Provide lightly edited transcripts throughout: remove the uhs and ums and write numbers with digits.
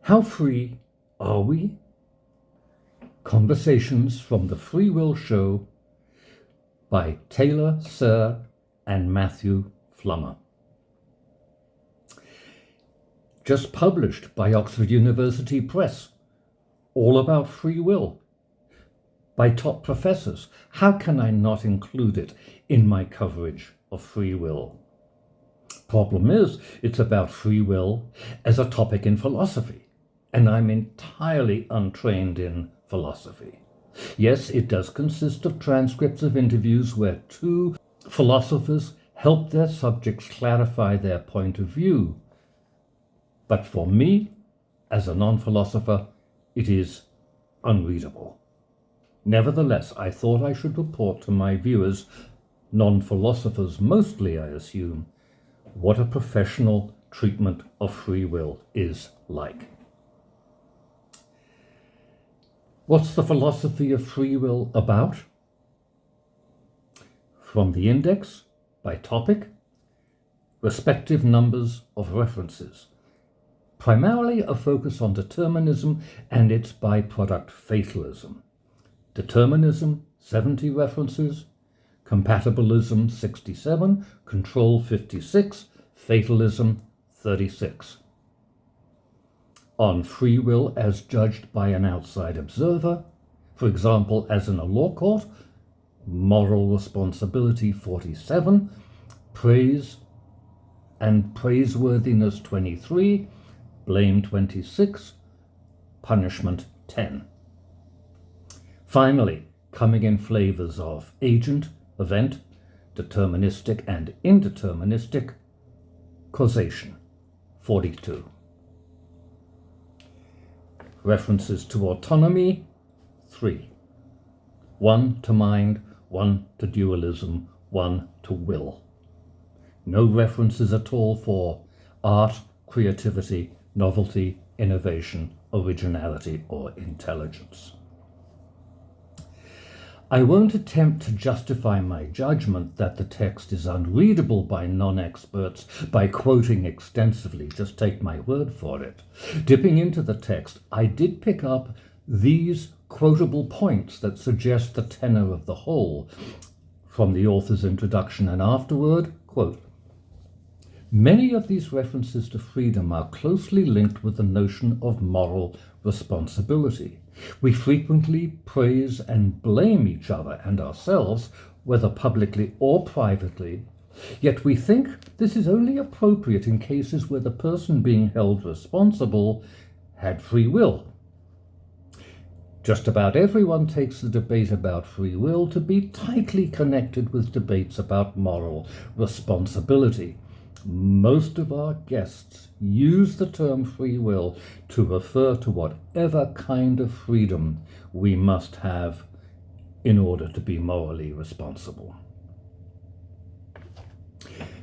How free are we? Conversations from the Free Will Show by Taylor, Cyr and Matthew Flummer. Just published by Oxford University Press. All about free will. By top professors. How can I not include it in my coverage of free will? Problem is, it's about free will as a topic in philosophy, and I'm entirely untrained in philosophy. Yes, it does consist of transcripts of interviews where two philosophers help their subjects clarify their point of view. But for me, as a non-philosopher, it is unreadable. Nevertheless, I thought I should report to my viewers, non-philosophers mostly, I assume, what a professional treatment of free will is like. What's the philosophy of free will about? From the index, by topic, respective numbers of references. Primarily a focus on determinism and its byproduct fatalism. Determinism, 70 references. Compatibilism, 67. Control, 56. Fatalism, 36. On free will as judged by an outside observer, for example, as in a law court, moral responsibility, 47. Praise and praiseworthiness, 23. Blame, 26. Punishment, 10. Finally, coming in flavors of agent, event, deterministic and indeterministic, causation, 42. References to autonomy, 3. 1 to mind, 1 to dualism, 1 to will. No references at all for art, creativity, novelty, innovation, originality, or intelligence. I won't attempt to justify my judgment that the text is unreadable by non-experts by quoting extensively. Just take my word for it. Dipping into the text, I did pick up these quotable points that suggest the tenor of the whole from the author's introduction, and afterward, quote, many of these references to freedom are closely linked with the notion of moral responsibility. We frequently praise and blame each other and ourselves, whether publicly or privately, yet we think this is only appropriate in cases where the person being held responsible had free will. Just about everyone takes the debate about free will to be tightly connected with debates about moral responsibility. Most of our guests use the term free will to refer to whatever kind of freedom we must have in order to be morally responsible.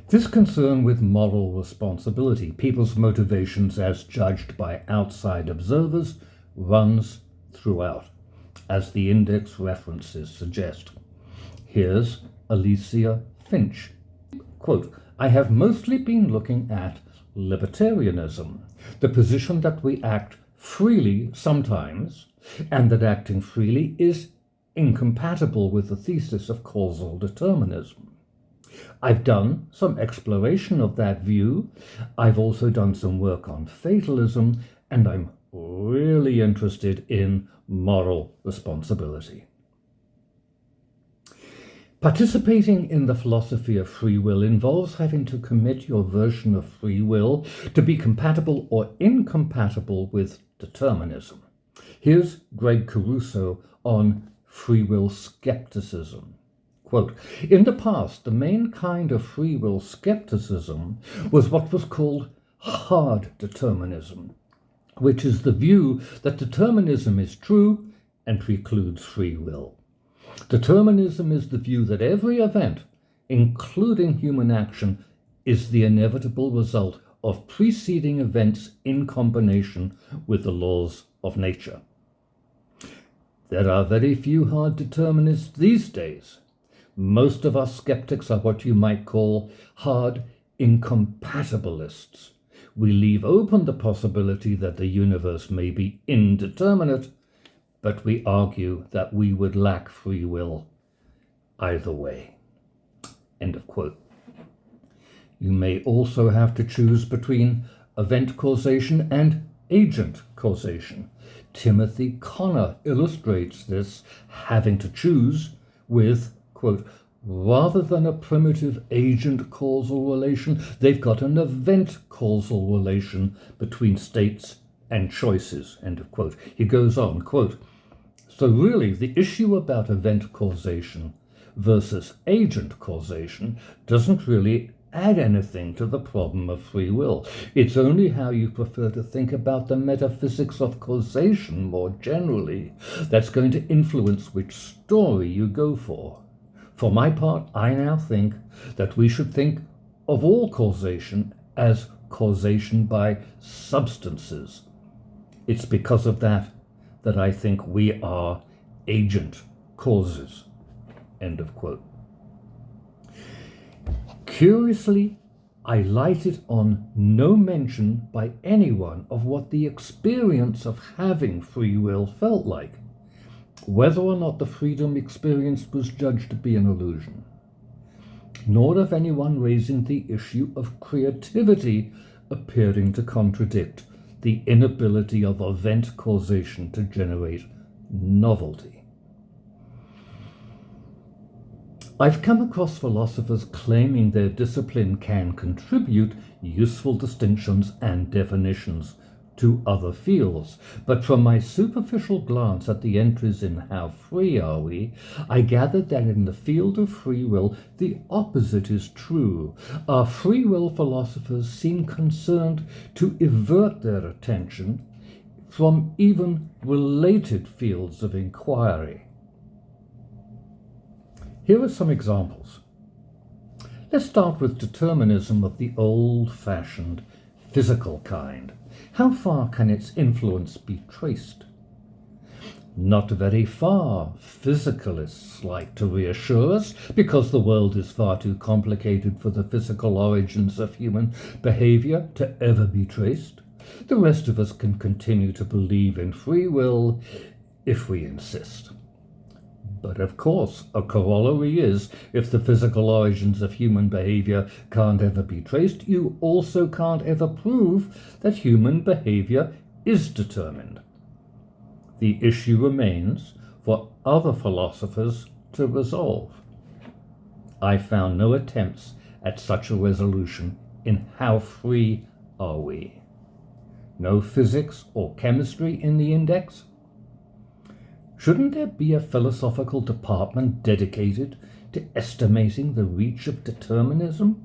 This concern with moral responsibility, people's motivations as judged by outside observers, runs throughout, as the index references suggest. Here's Alicia Finch, quote, I have mostly been looking at libertarianism, the position that we act freely sometimes, and that acting freely is incompatible with the thesis of causal determinism. I've done some exploration of that view. I've also done some work on fatalism, and I'm really interested in moral responsibility. Participating in the philosophy of free will involves having to commit your version of free will to be compatible or incompatible with determinism. Here's Greg Caruso on free will skepticism. Quote, in the past, the main kind of free will skepticism was what was called hard determinism, which is the view that determinism is true and precludes free will. Determinism is the view that every event, including human action, is the inevitable result of preceding events in combination with the laws of nature. There are very few hard determinists these days. Most of us skeptics are what you might call hard incompatibilists. We leave open the possibility that the universe may be indeterminate, but we argue that we would lack free will either way." End of quote. You may also have to choose between event causation and agent causation. Timothy Connor illustrates this having to choose with, quote, "Rather than a primitive agent-causal relation, they've got an event-causal relation between states and choices," end of quote. He goes on, quote, "So really, the issue about event causation versus agent causation doesn't really add anything to the problem of free will. It's only how you prefer to think about the metaphysics of causation more generally that's going to influence which story you go for. For my part, I now think that we should think of all causation as causation by substances. It's because of that I think we are agent causes." End of quote. Curiously, I lighted on no mention by anyone of what the experience of having free will felt like, whether or not the freedom experienced was judged to be an illusion, nor of anyone raising the issue of creativity appearing to contradict the inability of event causation to generate novelty. I've come across philosophers claiming their discipline can contribute useful distinctions and definitions to other fields, but from my superficial glance at the entries in How Free Are We, I gathered that in the field of free will, the opposite is true. Our free will philosophers seem concerned to avert their attention from even related fields of inquiry. Here are some examples. Let's start with determinism of the old-fashioned physical kind. How far can its influence be traced? Not very far, physicalists like to reassure us, because the world is far too complicated for the physical origins of human behavior to ever be traced. The rest of us can continue to believe in free will if we insist. But of course, a corollary is, if the physical origins of human behavior can't ever be traced, you also can't ever prove that human behavior is determined. The issue remains for other philosophers to resolve. I found no attempts at such a resolution in How Free Are We? No physics or chemistry in the index? Shouldn't there be a philosophical department dedicated to estimating the reach of determinism?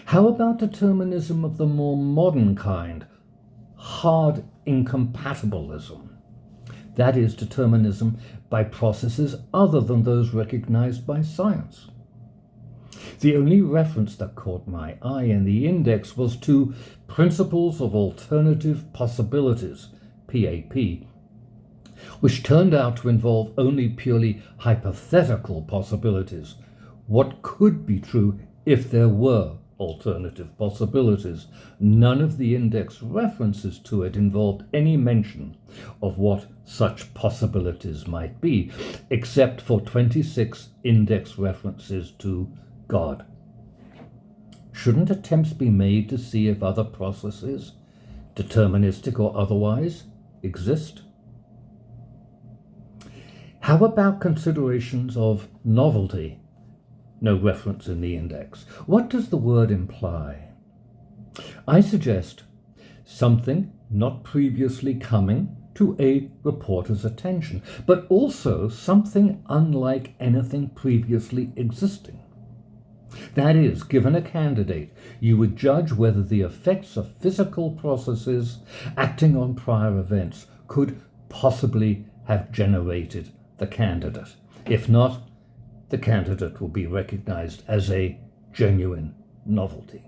How about determinism of the more modern kind, hard incompatibilism? That is, determinism by processes other than those recognized by science. The only reference that caught my eye in the index was to Principles of Alternative Possibilities, PAP, which turned out to involve only purely hypothetical possibilities. What could be true if there were alternative possibilities? None of the index references to it involved any mention of what such possibilities might be, except for 26 index references to God. Shouldn't attempts be made to see if other processes, deterministic or otherwise, exist? How about considerations of novelty? No reference in the index. What does the word imply? I suggest something not previously coming to a reporter's attention, but also something unlike anything previously existing. That is, given a candidate, you would judge whether the effects of physical processes acting on prior events could possibly have generated the candidate. If not, the candidate will be recognized as a genuine novelty.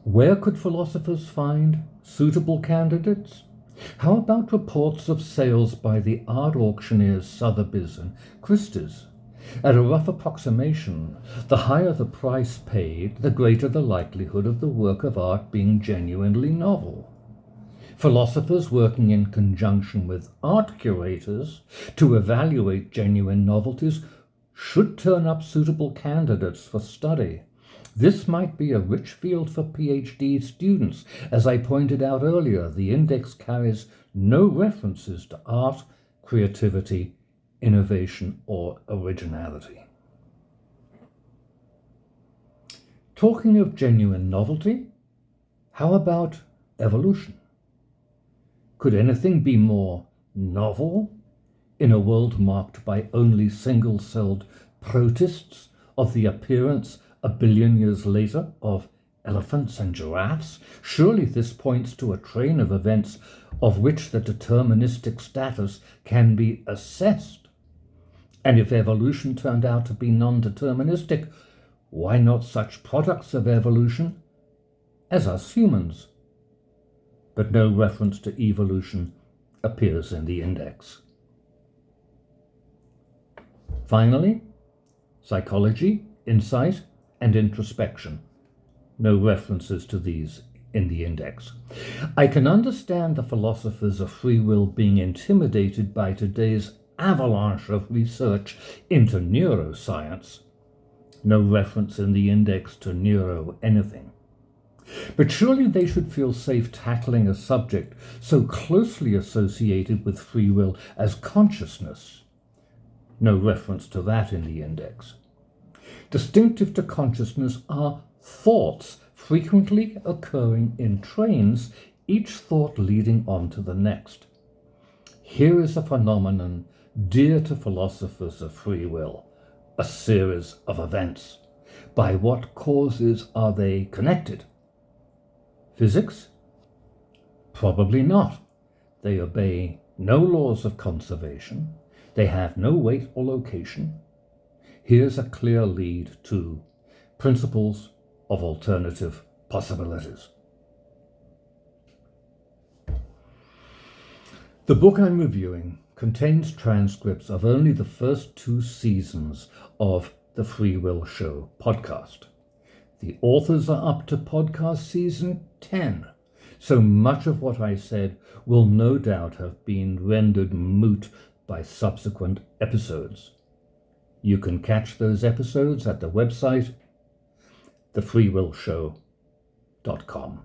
Where could philosophers find suitable candidates? How about reports of sales by the art auctioneers Sotheby's and Christie's? At a rough approximation, the higher the price paid, the greater the likelihood of the work of art being genuinely novel. Philosophers working in conjunction with art curators to evaluate genuine novelties should turn up suitable candidates for study. This might be a rich field for PhD students. As I pointed out earlier, the index carries no references to art, creativity, innovation, or originality. Talking of genuine novelty, how about evolution? Could anything be more novel in a world marked by only single-celled protists of the appearance a billion years later of elephants and giraffes? Surely this points to a train of events of which the deterministic status can be assessed. And if evolution turned out to be non-deterministic, why not such products of evolution as us humans? But no reference to evolution appears in the index. Finally, psychology, insight, and introspection. No references to these in the index. I can understand the philosophers of free will being intimidated by today's avalanche of research into neuroscience. No reference in the index to neuro anything. But surely they should feel safe tackling a subject so closely associated with free will as consciousness. No reference to that in the index. Distinctive to consciousness are thoughts frequently occurring in trains, each thought leading on to the next. Here is a phenomenon dear to philosophers of free will, a series of events. By what causes are they connected? Physics? Probably not. They obey no laws of conservation. They have no weight or location. Here's a clear lead to principles of alternative possibilities. The book I'm reviewing contains transcripts of only the first 2 seasons of the Free Will Show podcast. The authors are up to podcast season 10, so much of what I said will no doubt have been rendered moot by subsequent episodes. You can catch those episodes at the website thefreewillshow.com.